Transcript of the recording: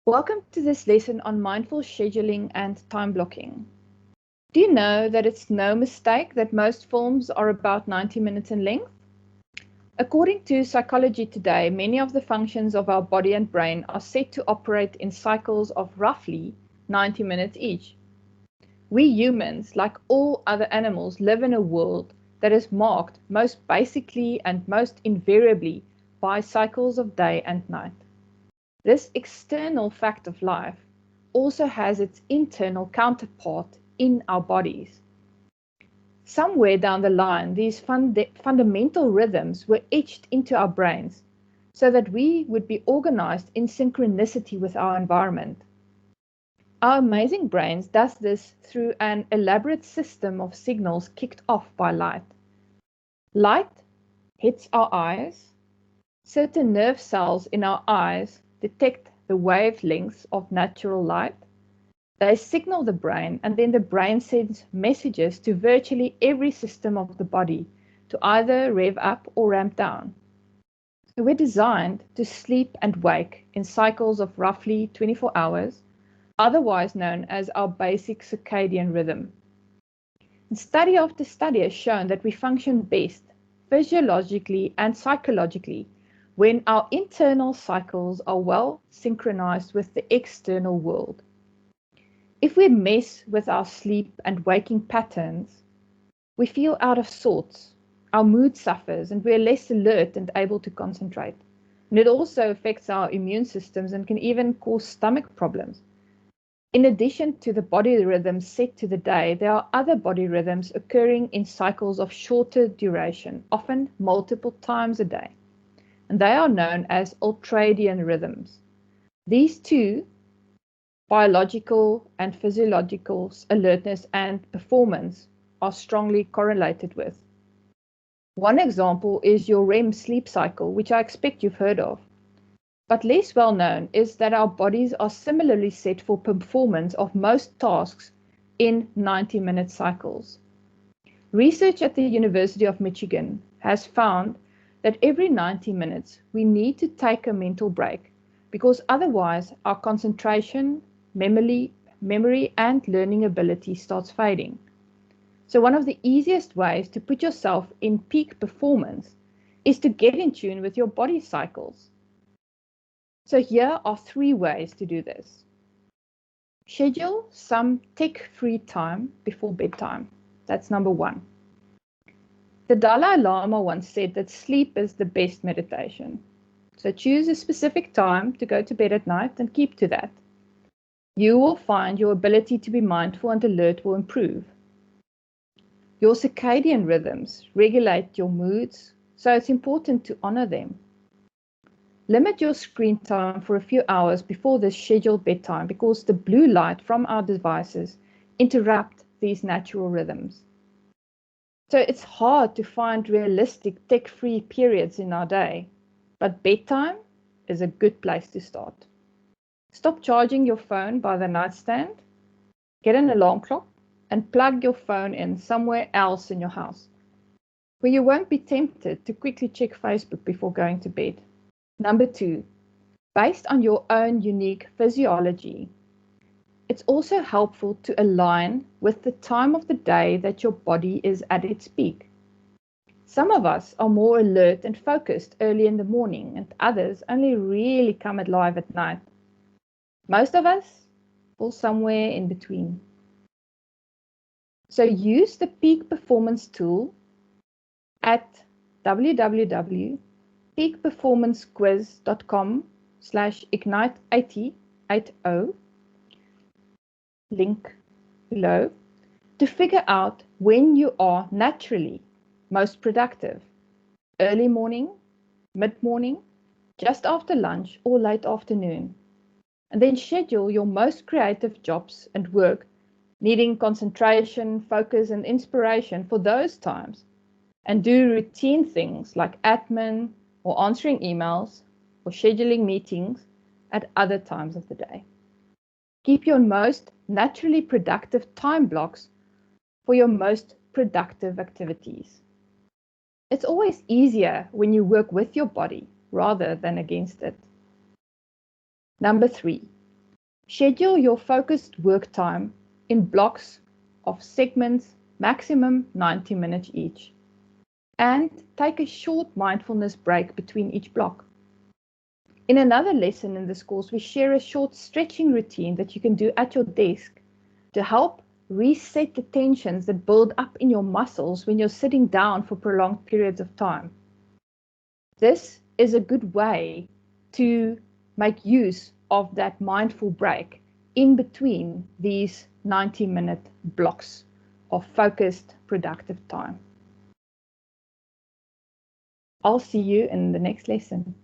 Welcome to this lesson on mindful scheduling and time blocking. Do you know that it's no mistake that most films are about 90 minutes in length? According to Psychology Today, many of the functions of our body and brain are set to operate in cycles of roughly 90 minutes each. We humans, like all other animals, live in a world that is marked most basically and most invariably by cycles of day and night. This external fact of life also has its internal counterpart in our bodies. Somewhere down the line, these fundamental rhythms were etched into our brains so that we would be organized in synchronicity with our environment. Our amazing brains does this through an elaborate system of signals kicked off by light. Light hits our eyes. Certain nerve cells in our eyes detect the wavelengths of natural light. They signal the brain, and then the brain sends messages to virtually every system of the body to either rev up or ramp down. So we're designed to sleep and wake in cycles of roughly 24 hours, otherwise known as our basic circadian rhythm. And study after study has shown that we function best physiologically and psychologically when our internal cycles are well synchronized with the external world. If we mess with our sleep and waking patterns, we feel out of sorts, our mood suffers, and we're less alert and able to concentrate. And it also affects our immune systems and can even cause stomach problems. In addition to the body rhythms set to the day, there are other body rhythms occurring in cycles of shorter duration, often multiple times a day. And they are known as ultradian rhythms. These two, biological and physiological alertness and performance, are strongly correlated with. One example is your REM sleep cycle, which I expect you've heard of. But less well known is that our bodies are similarly set for performance of most tasks in 90-minute cycles. Research at the University of Michigan has found that every 90 minutes we need to take a mental break because otherwise our concentration, memory and learning ability starts fading. So one of the easiest ways to put yourself in peak performance is to get in tune with your body cycles. So here are 3 ways to do this. Schedule some tech-free time before bedtime. That's number 1. The Dalai Lama once said that sleep is the best meditation. So choose a specific time to go to bed at night and keep to that. You will find your ability to be mindful and alert will improve. Your circadian rhythms regulate your moods, so it's important to honor them. Limit your screen time for a few hours before the scheduled bedtime because the blue light from our devices interrupt these natural rhythms. So it's hard to find realistic tech-free periods in our day, but bedtime is a good place to start. Stop charging your phone by the nightstand, get an alarm clock, and plug your phone in somewhere else in your house, where you won't be tempted to quickly check Facebook before going to bed. Number 2, based on your own unique physiology, it's also helpful to align with the time of the day that your body is at its peak. Some of us are more alert and focused early in the morning, and others only really come alive at night. Most of us fall somewhere in between. So use the peak performance tool at www.peakperformancequiz.com/ignite80 link below to figure out when you are naturally most productive. Early morning, mid-morning, just after lunch or late afternoon. And then schedule your most creative jobs and work needing concentration, focus and inspiration for those times. And do routine things like admin or answering emails or scheduling meetings at other times of the day. Keep your most naturally productive time blocks for your most productive activities. It's always easier when you work with your body rather than against it. Number 3, Schedule your focused work time in blocks of segments, maximum 90 minutes each. And take a short mindfulness break between each block. In another lesson in this course, we share a short stretching routine that you can do at your desk to help reset the tensions that build up in your muscles when you're sitting down for prolonged periods of time. This is a good way to make use of that mindful break in between these 90-minute blocks of focused, productive time. I'll see you in the next lesson.